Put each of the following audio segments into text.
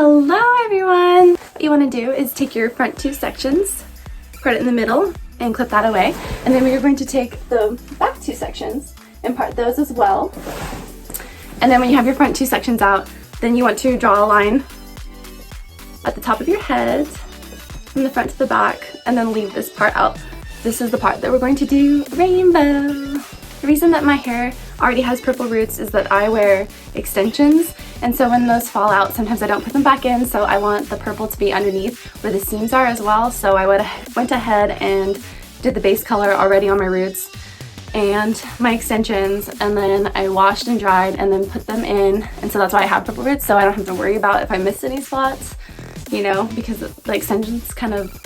Hello everyone! What you want to do is take your front two sections, put it in the middle, and clip that away. And then we are going to take the back two sections and part those as well. And then when you have your front two sections out, then you want to draw a line at the top of your head from the front to the back and then leave this part out. This is the part that we're going to do rainbow. The reason that my hair already has purple roots is that I wear extensions, and so when those fall out, sometimes I don't put them back in, so I want the purple to be underneath where the seams are as well. So I went ahead and did the base color already on my roots and my extensions, and then I washed and dried and then put them in, and so that's why I have purple roots, so I don't have to worry about if I miss any spots, you know, because the extensions kind of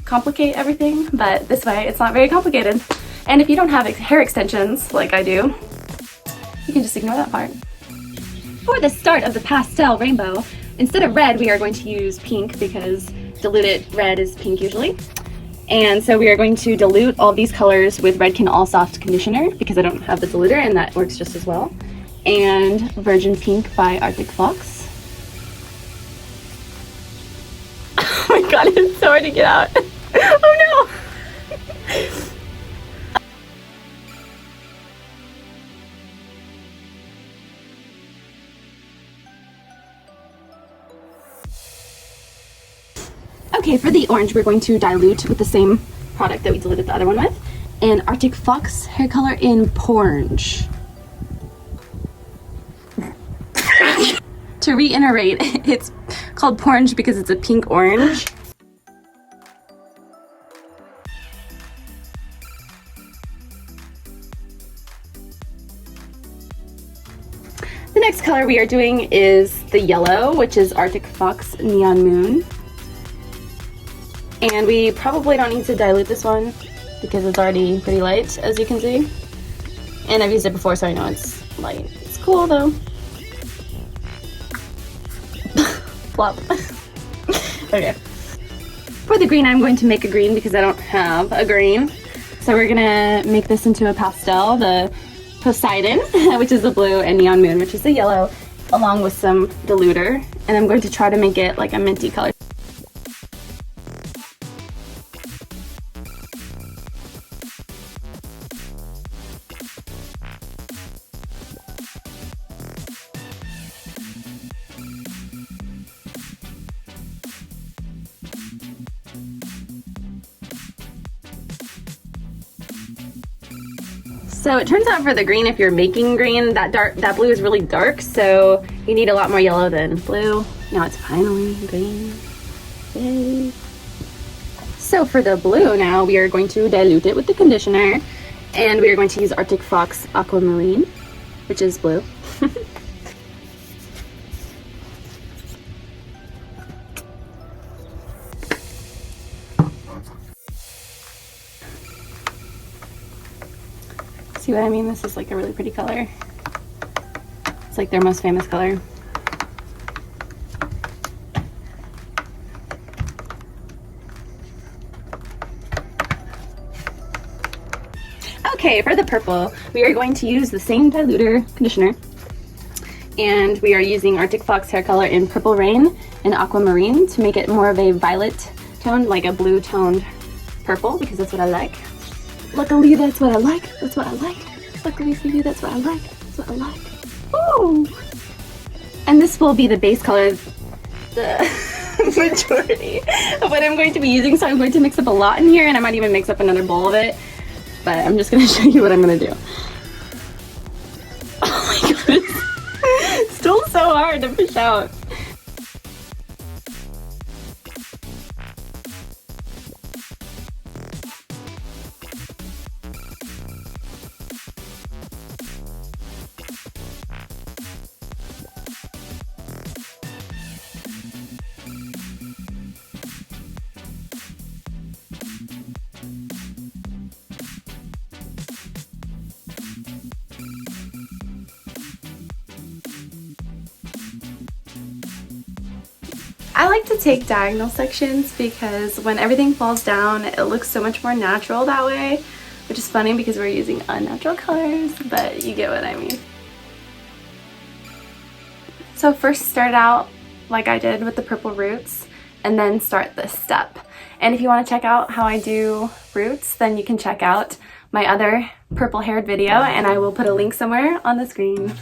complicate everything, but this way it's not very complicated. And if you don't have hair extensions like I do, you can just ignore that part. For the start of the pastel rainbow, instead of red, we are going to use pink because diluted red is pink usually. And so we are going to dilute all these colors with Redken All Soft Conditioner because I don't have the diluter, and that works just as well. And Virgin Pink by Arctic Fox. Oh my god, it's so hard to get out. Oh no! Okay, for the orange, we're going to dilute with the same product that we diluted the other one with, and Arctic Fox hair color in Porange. To reiterate, it's called Porange because it's a pink orange. The next color we are doing is the yellow, which is Arctic Fox Neon Moon. And we probably don't need to dilute this one because it's already pretty light, as you can see. And I've used it before, so I know it's light. It's cool though. Plop. Okay. For the green, I'm going to make a green because I don't have a green. So we're gonna make this into a pastel, the Poseidon, which is the blue, and Neon Moon, which is the yellow, along with some diluter. And I'm going to try to make it like a minty color. So it turns out for the green, if you're making green, that blue is really dark, so you need a lot more yellow than blue. Now it's finally green. Yay. So for the blue now, we are going to dilute it with the conditioner, and we are going to use Arctic Fox Aquamarine, which is blue. See what I mean? This is like a really pretty color. It's like their most famous color. Okay, for the purple, we are going to use the same diluter conditioner. And we are using Arctic Fox hair color in Purple Rain and Aquamarine to make it more of a violet tone, like a blue toned purple, because that's what I like. Luckily, that's what I like. That's what I like. Luckily for you, that's what I like. That's what I like. Ooh! And this will be the base color, the majority of what I'm going to be using. So I'm going to mix up a lot in here, and I might even mix up another bowl of it. But I'm just going to show you what I'm going to do. Oh my goodness. It's still so hard to push out. I like to take diagonal sections because when everything falls down, it looks so much more natural that way, which is funny because we're using unnatural colors, but you get what I mean. So first start out like I did with the purple roots, and then start this step. And if you want to check out how I do roots, then you can check out my other purple haired video, and I will put a link somewhere on the screen.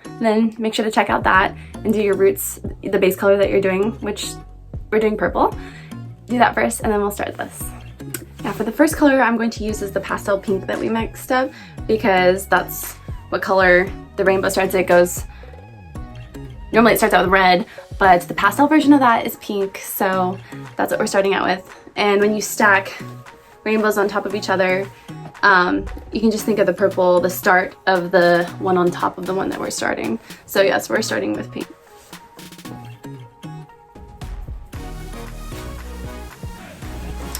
And then make sure to check out that and do your roots, the base color that you're doing, which we're doing purple. Do that first, and then we'll start this. Now for the first color I'm going to use is the pastel pink that we mixed up, because that's what color the rainbow starts. It goes, normally it starts out with red, but the pastel version of that is pink, so that's what we're starting out with. And when you stack rainbows on top of each other, you can just think of the purple, the start of the one on top of the one that we're starting. So yes, we're starting with pink.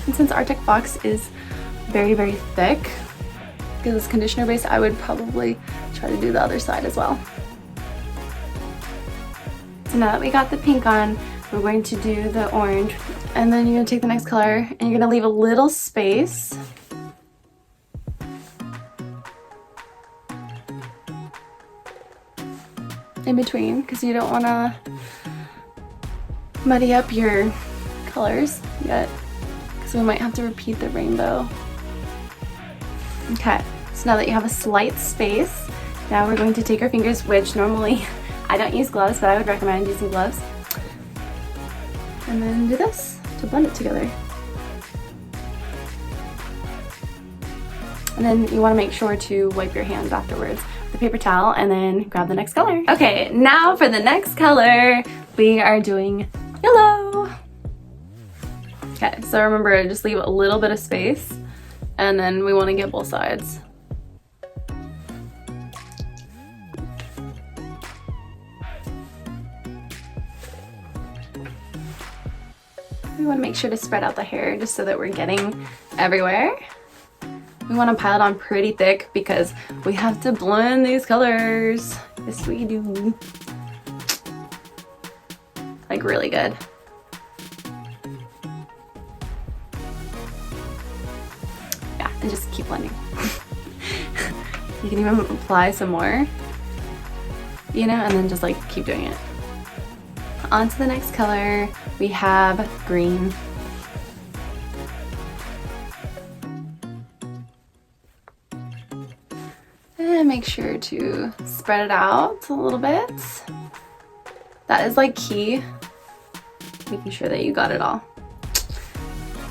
And since Arctic Fox is very, very thick, because it's conditioner based, I would probably try to do the other side as well. So now that we got the pink on, we're going to do the orange, and then you're going to take the next color and you're going to leave a little space. In between, because you don't want to muddy up your colors yet, because we might have to repeat the rainbow. Okay, so now that you have a slight space, now we're going to take our fingers, which normally I don't use gloves, but I would recommend using gloves, and then do this to blend it together. And then you want to make sure to wipe your hands afterwards with a paper towel, and then grab the next color. Okay, now for the next color, we are doing yellow. Okay, so remember, just leave a little bit of space, and then we want to get both sides. We want to make sure to spread out the hair just so that we're getting everywhere. We want to pile it on pretty thick because we have to blend these colors. Yes, we do. Like really good. Yeah, and just keep blending. You can even apply some more, you know, and then just like keep doing it. On to the next color, we have green. And make sure to spread it out a little bit. That is like key, making sure that you got it all.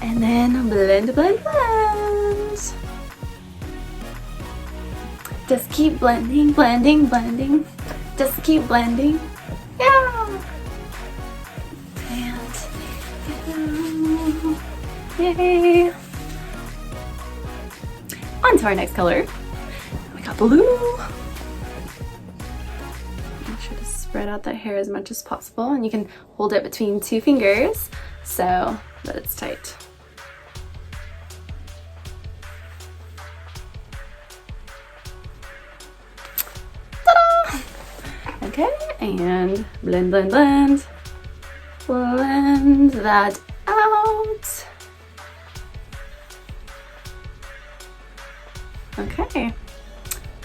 And then blend, blend, blend. Just keep blending, blending, blending. Just keep blending. Yeah. And yay. On to our next color. We got blue. Make sure to spread out that hair as much as possible, and you can hold it between two fingers so that it's tight. Ta-da! Okay, and blend, blend, blend. Blend that out. Okay.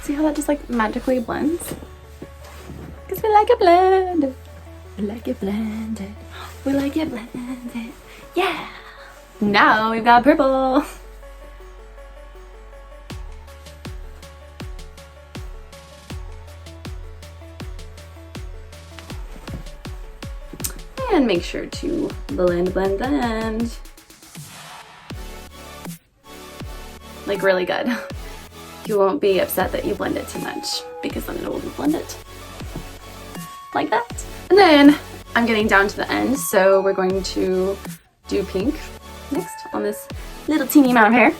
See how that just like magically blends? Because we like it blended. We like it blended. We like it blended. Yeah! Now we've got purple. And make sure to blend, blend, blend. Like really good. You won't be upset that you blend it too much, because then it will be blended. Like that. And then I'm getting down to the end, so we're going to do pink next on this little teeny amount of hair.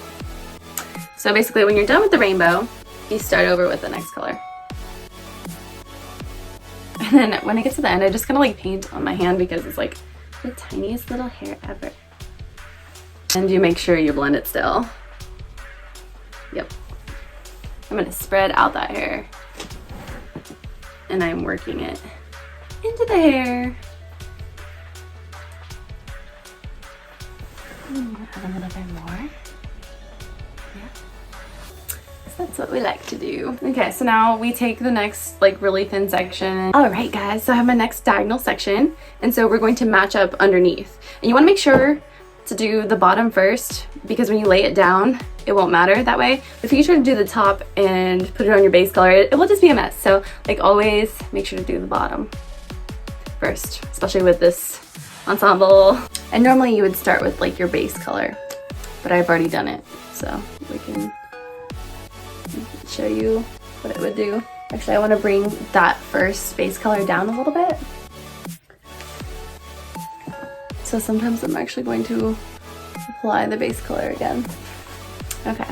So basically when you're done with the rainbow, you start over with the next color. And then when I get to the end, I just kind of like paint on my hand because it's like the tiniest little hair ever. And you make sure you blend it still. Yep. I'm gonna spread out that hair. And I'm working it into the hair. I'm gonna add a little bit more. Yeah. That's what we like to do. Okay, so now we take the next like really thin section. All right guys, so I have my next diagonal section, and so we're going to match up underneath. And you want to make sure to do the bottom first, because when you lay it down, it won't matter that way. If you try to do the top and put it on your base color, it will just be a mess. So like always make sure to do the bottom first, especially with this ensemble. And normally you would start with like your base color, but I've already done it, so we can show you what it would do. Actually, I want to bring that first base color down a little bit. So sometimes I'm actually going to apply the base color again. Okay.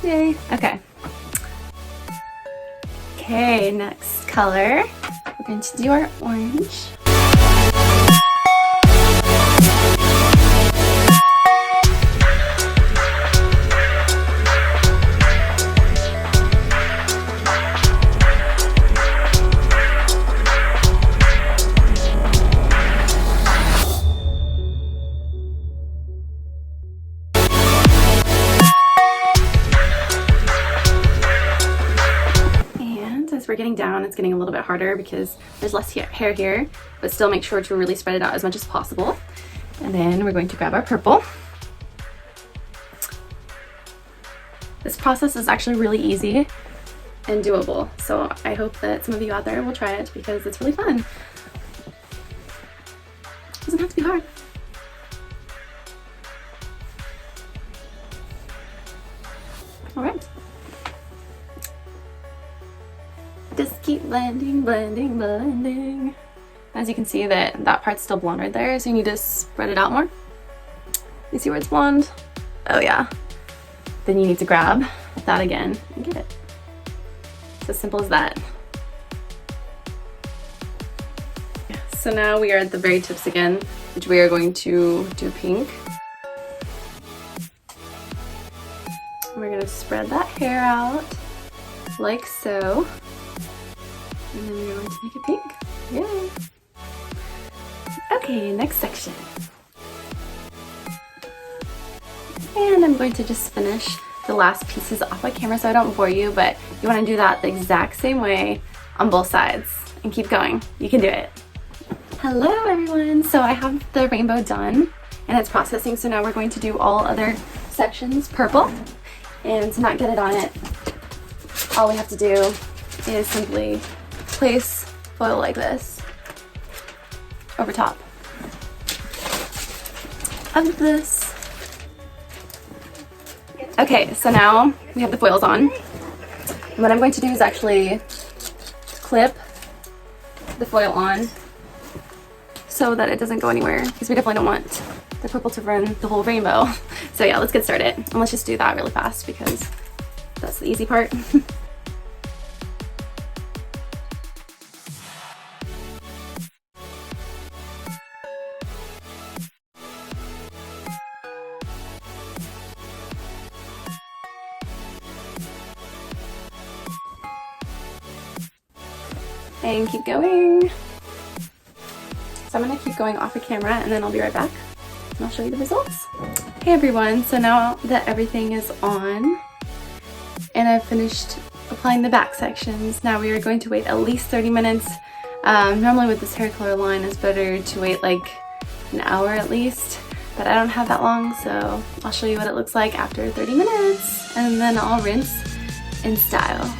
Yay. Okay. Okay, next color. We're going to do our orange. As we're getting down, it's getting a little bit harder because there's less hair here, but still make sure to really spread it out as much as possible. And then we're going to grab our purple. This process is actually really easy and doable, so I hope that some of you out there will try it because it's really fun. It doesn't have to be hard. All right. Just keep blending, blending, blending. As you can see, that part's still blonde right there, so you need to spread it out more. You see where it's blonde? Oh yeah. Then you need to grab that again and get it. It's as simple as that. So now we are at the very tips again, which we are going to do pink. We're gonna spread that hair out like so. And then we're going to make it pink. Yay! Okay, next section. And I'm going to just finish the last pieces off my camera so I don't bore you, but you want to do that the exact same way on both sides and keep going. You can do it. Hello everyone! So I have the rainbow done and it's processing, so now we're going to do all other sections purple. And to not get it on it, all we have to do is simply place foil like this over top of this. Okay, so now we have the foils on. And what I'm going to do is actually clip the foil on so that it doesn't go anywhere, because we definitely don't want the purple to run the whole rainbow. So yeah, let's get started. And let's just do that really fast because that's the easy part. And keep going. So I'm gonna keep going off the camera and then I'll be right back and I'll show you the results. Hey everyone, so now that everything is on and I've finished applying the back sections, now we are going to wait at least 30 minutes. Normally with this hair color line it's better to wait like an hour at least, but I don't have that long, so I'll show you what it looks like after 30 minutes and then I'll rinse and style.